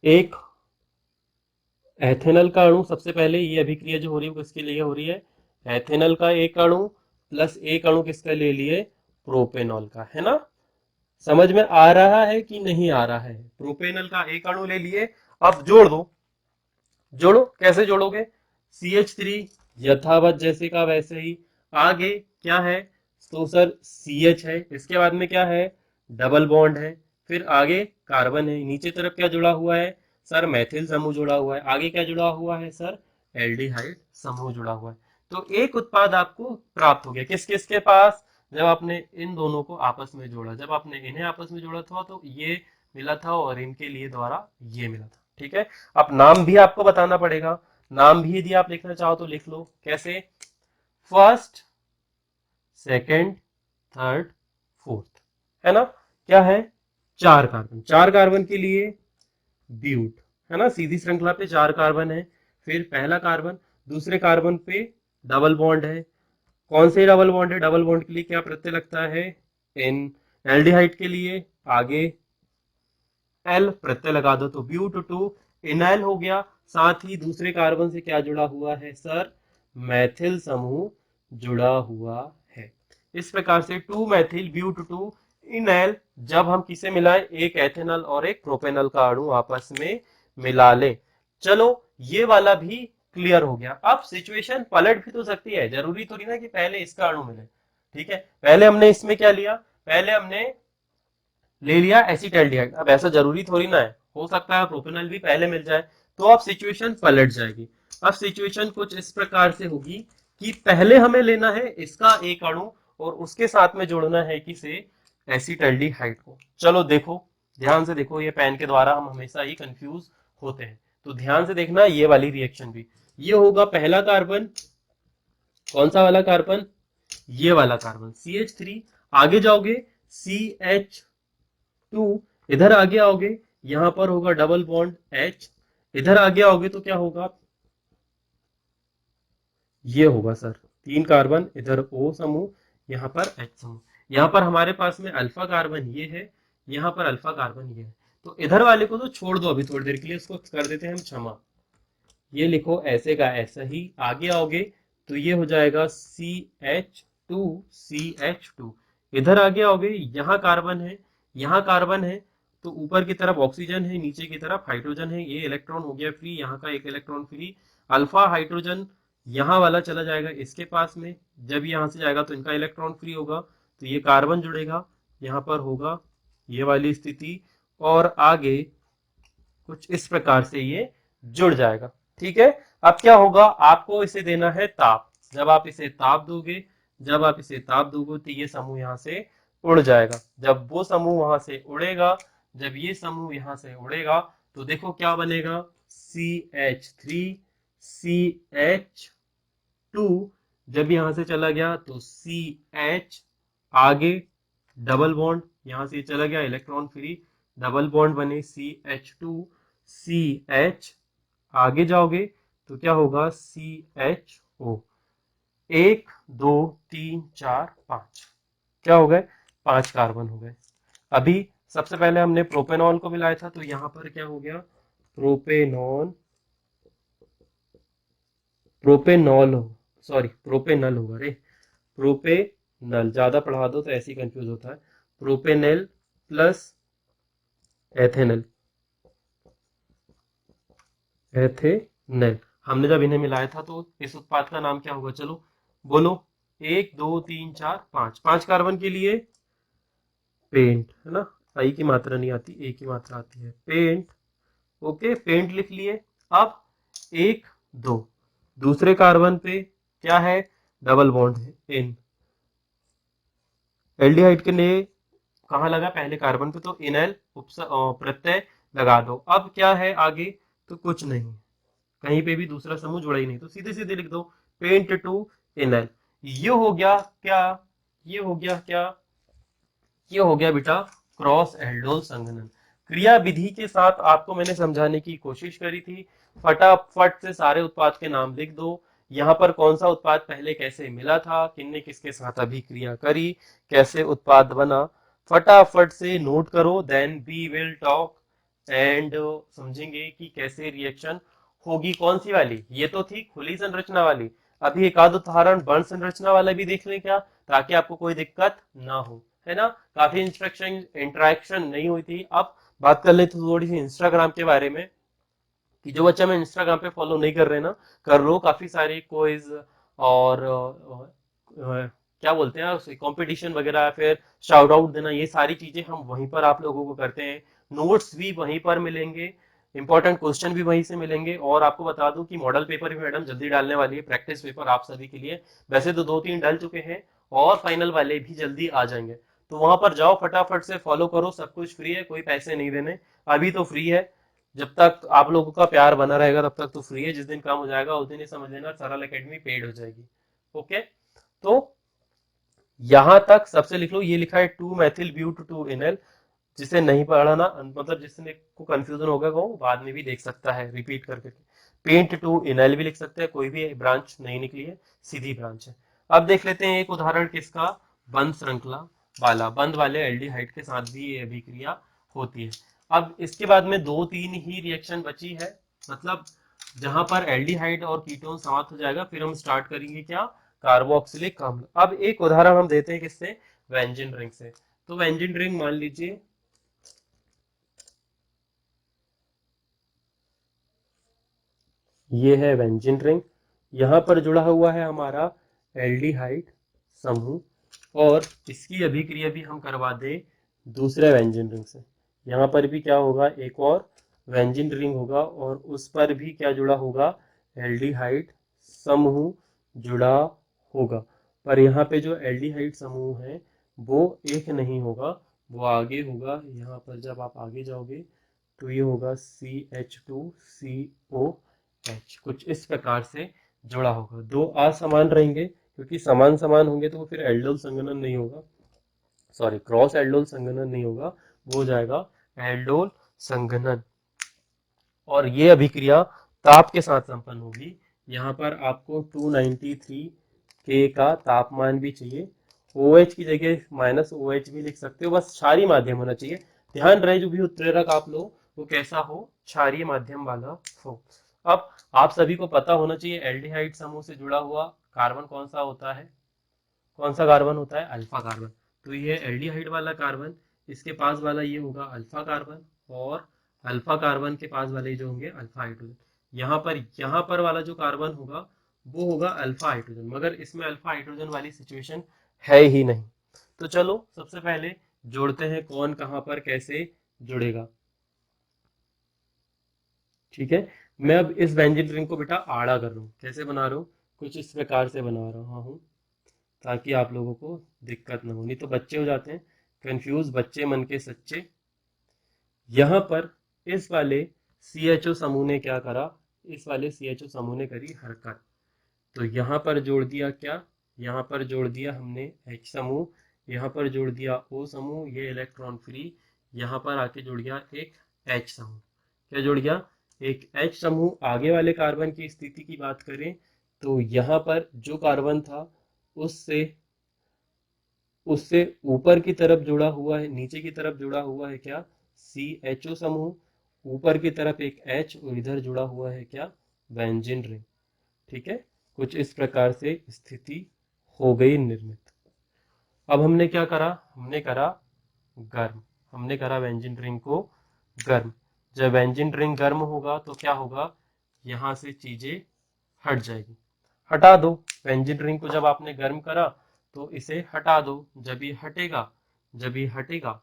एक एथेनल का अणु। सबसे पहले ये अभिक्रिया जो हो रही है वो किसके लिए हो रही है, एथेनल का एक अणु प्लस एक अणु किसका ले लिए, प्रोपेनॉल का, है ना, समझ में आ रहा है कि नहीं आ रहा है, प्रोपेनॉल का एक अणु ले लिए। अब जोड़ दो, जोड़ो, कैसे जोड़ोगे, CH3 यथावत जैसे का वैसे ही, आगे क्या है, तो सर CH है, इसके बाद में क्या है, डबल बॉन्ड है, फिर आगे कार्बन है, नीचे तरफ क्या जुड़ा हुआ है, सर मैथिल समूह जुड़ा हुआ है, आगे क्या जुड़ा हुआ है, सर एल्डिहाइड समूह जुड़ा हुआ है। तो एक उत्पाद आपको प्राप्त हो गया, किस किस के पास, जब आपने इन दोनों को आपस में जोड़ा, जब आपने इन्हें आपस में जोड़ा था तो ये मिला था और इनके लिए द्वारा ये मिला था। ठीक है, अब नाम भी आपको बताना पड़ेगा। नाम भी यदि आप लिखना चाहो तो लिख लो। कैसे? फर्स्ट, सेकंड, थर्ड, फोर्थ, है ना? क्या है? चार कार्बन। चार कार्बन के लिए ब्यूट, है ना? सीधी श्रृंखला पे चार कार्बन है। फिर पहला कार्बन, दूसरे कार्बन पे डबल बॉन्ड है। कौन से डबल बॉन्ड है? डबल बॉन्ड के लिए क्या प्रत्यय लगता है? एन। एल्डिहाइड के लिए आगे एल प्रत्यय लगा दो, तो ब्यूट टू इनएल हो गया। साथ ही दूसरे कार्बन से क्या जुड़ा हुआ है सर? मैथिल समूह जुड़ा हुआ है। इस प्रकार से टू मैथिल ब्यूट टू इनएल, जब हम किसे मिलाएं? एक एथेनॉल और एक प्रोपेनॉल का अणु आपस में मिला ले। चलो, ये वाला भी क्लियर हो गया। अब सिचुएशन पलट भी तो सकती है, जरूरी थोड़ी ना कि पहले इसका अणु मिले। ठीक है, पहले हमने इसमें क्या लिया? पहले हमने ले लिया एसिटाल्डिहाइड। अब ऐसा जरूरी थोड़ी ना है, हो सकता है प्रोपेनॉल भी पहले मिल जाए। तो अब सिचुएशन पलट जाएगी। अब सिचुएशन कुछ इस प्रकार से होगी कि पहले हमें लेना है इसका एक अणु और उसके साथ में जोड़ना है किसे? एसिटाल्डिहाइड को। चलो देखो, ध्यान से देखो, ये पेन के द्वारा हम हमेशा ही कंफ्यूज होते हैं, तो ध्यान से देखना ये वाली रिएक्शन भी। ये होगा पहला कार्बन। कौन सा वाला कार्बन? ये वाला कार्बन CH3। आगे जाओगे CH2। इधर आगे आओगे, यहां पर होगा डबल बॉन्ड H। इधर आगे आओगे तो क्या होगा? ये होगा सर तीन कार्बन, इधर O समूह, यहाँ पर H समूह। यहाँ पर हमारे पास में अल्फा कार्बन ये है, यहाँ पर अल्फा कार्बन ये है। तो इधर वाले को तो छोड़ दो अभी थोड़ी देर के लिए, इसको कर देते हैं हम क्षमा। ये लिखो ऐसे का ऐसा ही। आगे आओगे तो ये हो जाएगा CH2। इधर आगे आओगे, यहाँ कार्बन है, यहाँ कार्बन है, तो ऊपर की तरफ ऑक्सीजन है, नीचे की तरफ हाइड्रोजन है। ये इलेक्ट्रॉन हो गया फ्री, यहाँ का एक इलेक्ट्रॉन फ्री। अल्फा हाइड्रोजन यहाँ वाला चला जाएगा इसके पास में, जब यहाँ से जाएगा तो इनका इलेक्ट्रॉन फ्री होगा, तो ये कार्बन जुड़ेगा, यहाँ पर होगा ये वाली स्थिति, और आगे कुछ इस प्रकार से ये जुड़ जाएगा। ठीक है, अब क्या होगा? आपको इसे देना है ताप। जब आप इसे ताप दोगे, जब आप इसे ताप दोगे तो ये समूह यहाँ से उड़ जाएगा। जब वो समूह वहां से उड़ेगा, जब ये समूह यहाँ से उड़ेगा, तो देखो क्या बनेगा? CH3CH2। जब यहाँ से चला गया तो CH, आगे डबल बॉन्ड, यहाँ से चला गया इलेक्ट्रॉन फ्री, डबल बॉन्ड बने CH2CH। आगे जाओगे तो क्या होगा? CHO। एक, दो, तीन, चार, पांच। क्या हो गए? पांच कार्बन हो गए। अभी सबसे पहले हमने प्रोपेनॉल को मिलाया था, तो यहाँ पर क्या हो गया? प्रोपेनॉल, प्रोपेनॉल हो, सॉरी प्रोपेनल होगा रे। प्रोपेनल ज्यादा पढ़ा दो तो ऐसे ही कंफ्यूज होता है। Propanal plus ethanal, ethanal. हमने जब इन्हें मिलाया था तो इस उत्पाद का नाम क्या होगा? चलो बोलो। एक, दो, तीन, चार, पांच। पांच कार्बन के लिए पेंट, है ना? आई की मात्रा नहीं आती, ए की मात्रा आती है, पेंट। ओके, पेंट लिख लिए। अब एक, दो, दूसरे कार्बन पे क्या है? डबल बॉन्ड है, इन। एल्डिहाइड के लिए कहाँ लगा? पहले कार्बन पे, तो इनएल प्रत्यय लगा दो। अब क्या है आगे? तो कुछ नहीं, कहीं पे भी दूसरा समूह जुड़ा ही नहीं, तो सीधे सीधे लिख दो पेंट टू इनएल। ये हो गया क्या? ये हो गया क्या? ये हो गया बेटा क्रॉस एल्डोल संघनन। क्रिया विधि के साथ आपको मैंने समझाने की कोशिश करी थी। फटाफट से सारे उत्पाद के नाम लिख दो। यहाँ पर कौन सा उत्पाद पहले कैसे मिला था, किन्ने किसके साथ अभिक्रिया करी, कैसे उत्पाद बना, फटाफट से नोट करो। Then we will talk and समझेंगे कि कैसे रिएक्शन होगी। कौन सी वाली? ये तो थी खुली संरचना वाली। अभी एक आध उदाहरण बंद संरचना वाला भी देख लें क्या, ताकि आपको कोई दिक्कत ना हो, है ना? काफी इंटरेक्शन नहीं हुई थी। अब बात कर लेते थोड़ी सी इंस्टाग्राम के बारे में, कि जो बच्चा मैं इंस्टाग्राम पे फॉलो नहीं कर रहे ना, कर लो। काफी सारे क्विज और क्या बोलते हैं कंपटीशन वगैरह, फिर शाउट आउट देना, ये सारी चीजें हम वहीं पर आप लोगों को करते हैं। नोट्स भी वहीं पर मिलेंगे, इंपॉर्टेंट क्वेश्चन भी वहीं से मिलेंगे। और आपको बता दूं कि मॉडल पेपर भी मैडम जल्दी डालने वाली है, प्रैक्टिस पेपर आप सभी के लिए। वैसे तो दो तीन डल चुके हैं और फाइनल वाले भी जल्दी आ जाएंगे। तो वहां पर जाओ, फटाफट से फॉलो करो, सब कुछ फ्री है, कोई पैसे नहीं देने, अभी तो फ्री है। जब तक आप लोगों का प्यार बना रहेगा तब तक तो फ्री है, जिस दिन काम हो जाएगा उस दिन ही समझ लेना सरल एकेडमी पेड हो जाएगी। ओके, तो यहां तक सबसे लिख लो, ये लिखा है 2 methyl ब्यूट 2 इनल। जिसे नहीं पढ़ा ना, मतलब जिसने को कंफ्यूजन होगा वो बाद में भी देख सकता है रिपीट करके। पेंट 2 इनल भी लिख सकते हैं, कोई भी ब्रांच नहीं निकली है, सीधी ब्रांच है। अब देख लेते हैं एक उदाहरण किसका, बंध श्रृंखला वाला, बंध वाले एल्डिहाइड के साथ भी ये अभिक्रिया होती है। अब इसके बाद में 2-3 ही रिएक्शन बची है, मतलब जहां पर एल्डिहाइड और कीटोन समाप्त हो जाएगा, फिर हम स्टार्ट करेंगे क्या, कार्बोक्सिलिक अम्ल। अब एक उदाहरण हम देते हैं किससे, वेंजिन रिंग से। तो वेंजिन रिंग मान लीजिए ये है वेंजिन रिंग, यहाँ पर जुड़ा हुआ है हमारा एल्डिहाइड समूह, और इसकी अभिक्रिया भी हम करवा दें दूसरे वेंजिन रिंग से। यहाँ पर भी क्या होगा, एक और वेंजिन रिंग होगा, और उस पर भी क्या जुड़ा होगा, एल्डिहाइड समूह जुड़ा होगा। पर यहाँ पे जो एल्डिहाइड समूह है वो एक नहीं होगा, वो आगे होगा। यहाँ पर जब आप आगे जाओगे तो ये होगा CH2CO, कुछ इस प्रकार से जुड़ा होगा। दो असमान रहेंगे, क्योंकि समान समान होंगे तो वो फिर एल्डोल संघनन नहीं होगा, सॉरी क्रॉस एल्डोल संघनन नहीं होगा, वो हो जाएगा एल्डोल संघनन। और ये अभिक्रिया ताप के साथ संपन्न होगी। यहाँ पर आपको 293 के का तापमान भी चाहिए, OH की जगह -OH भी लिख सकते हो, बस क्षारीय माध्यम होना चाहिए। ध्यान रहे जो भी उत्प्रेरक आप लो वो कैसा हो, क्षारीय माध्यम वाला हो। अब आप सभी को पता होना चाहिए एल्डिहाइड समूह से जुड़ा हुआ कार्बन कौन सा होता है, कौन सा कार्बन होता है, अल्फा कार्बन। तो ये एल्डिहाइड वाला कार्बन, इसके पास वाला ये होगा अल्फा कार्बन, और अल्फा कार्बन के पास वाले जो होंगे अल्फा हाइड्रोजन। यहाँ पर वाला जो कार्बन होगा वो होगा अल्फा हाइड्रोजन, मगर इसमें अल्फा हाइड्रोजन वाली सिचुएशन है ही नहीं। तो चलो सबसे पहले जोड़ते हैं कौन कहां पर कैसे जुड़ेगा। ठीक है, मैं अब इस बेंजीन रिंग को बेटा आड़ा कर रहा हूँ, कैसे बना रहा हूँ, कुछ इस प्रकार से बना रहा हूँ, ताकि आप लोगों को दिक्कत ना हो, नहीं तो बच्चे हो जाते हैं कंफ्यूज, बच्चे मन के सच्चे। यहाँ पर इस वाले CHO समूह ने क्या करा, इस वाले CHO समूह ने करी हरकत, तो यहाँ पर जोड़ दिया क्या, यहाँ पर जोड़ दिया हमने H समूह, यहाँ पर जोड़ दिया O समूह, ये इलेक्ट्रॉन फ्री, यहाँ पर आके जुड़ गया एक H समूह। क्या जुड़ गया, एक H समूह। आगे वाले कार्बन की स्थिति की बात करें तो यहाँ पर जो कार्बन था उससे उससे ऊपर की तरफ जुड़ा हुआ है, नीचे की तरफ जुड़ा हुआ है क्या, CHO समूह, ऊपर की तरफ एक H, और इधर जुड़ा हुआ है क्या, बेंजीन रिंग। ठीक है, कुछ इस प्रकार से स्थिति हो गई निर्मित। अब हमने क्या करा, हमने करा गर्म, हमने करा बेंजीन रिंग को गर्म। जब बेंजीन रिंग गर्म होगा तो क्या होगा, यहाँ से चीजें हट जाएगी, हटा दो। बेंजीन रिंग को जब आपने गर्म करा तो इसे हटा दो, जब ये हटेगा, जब ये हटेगा,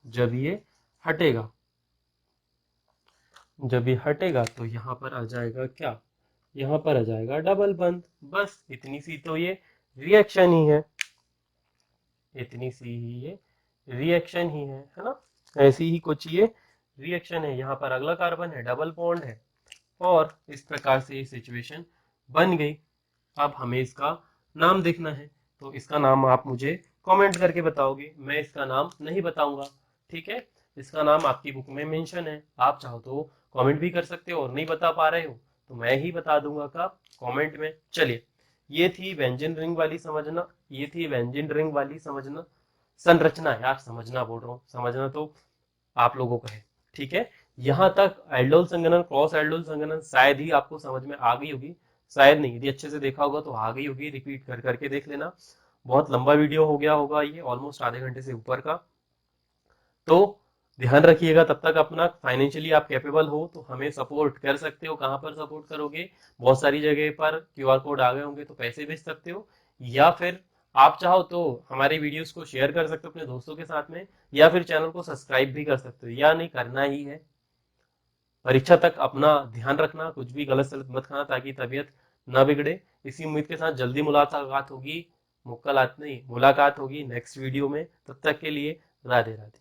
जब ये हटेगा, जब ये हटेगा तो यहाँ पर आ जाएगा क्या, यहाँ पर आ जाएगा डबल बंध। बस इतनी सी तो ये रिएक्शन ही है, इतनी सी ही ये रिएक्शन ही है ना, ऐसी ही कुछ ये रिएक्शन है। यहाँ पर अगला कार्बन है, डबल बॉन्ड है, और इस प्रकार से ये सिचुएशन बन गई। अब हमें इसका नाम देखना है, तो इसका नाम आप मुझे कमेंट करके बताओगे, मैं इसका नाम नहीं बताऊंगा। ठीक है, इसका नाम आपकी बुक में मेंशन है, आप चाहो तो कमेंट भी कर सकते हो, और नहीं बता पा रहे हो तो मैं ही बता दूंगा का कमेंट में। चलिए, ये थी व्यंजन रिंग वाली समझना, ये थी व्यंजन रिंग वाली समझना, संरचना, यार समझना बोल रहा हूँ, समझना तो आप लोगों का है। ठीक है, यहाँ तक एल्डोल संघनन, क्रॉस एल्डोल संघनन शायद ही आपको समझ में आ गई होगी, शायद नहीं, यदि अच्छे से देखा होगा तो आ गई होगी, रिपीट कर करके देख लेना। बहुत लंबा वीडियो हो गया होगा ये, ऑलमोस्ट आधे घंटे से ऊपर का। तो ध्यान रखिएगा, तब तक अपना फाइनेंशियली आप कैपेबल हो तो हमें सपोर्ट कर सकते हो। कहाँ पर सपोर्ट करोगे, बहुत सारी जगह पर QR कोड आ गए होंगे तो पैसे भेज सकते हो, या फिर आप चाहो तो हमारे वीडियोस को शेयर कर सकते हो अपने दोस्तों के साथ में, या फिर चैनल को सब्सक्राइब भी कर सकते हो, या नहीं करना ही है। परीक्षा तक अपना ध्यान रखना, कुछ भी गलत सलत मत खाना ताकि तबीयत ना बिगड़े। इसी उम्मीद के साथ जल्दी मुलाकात होगी। मुलाकात होगी नेक्स्ट वीडियो में। तब तक के लिए राधे राधे।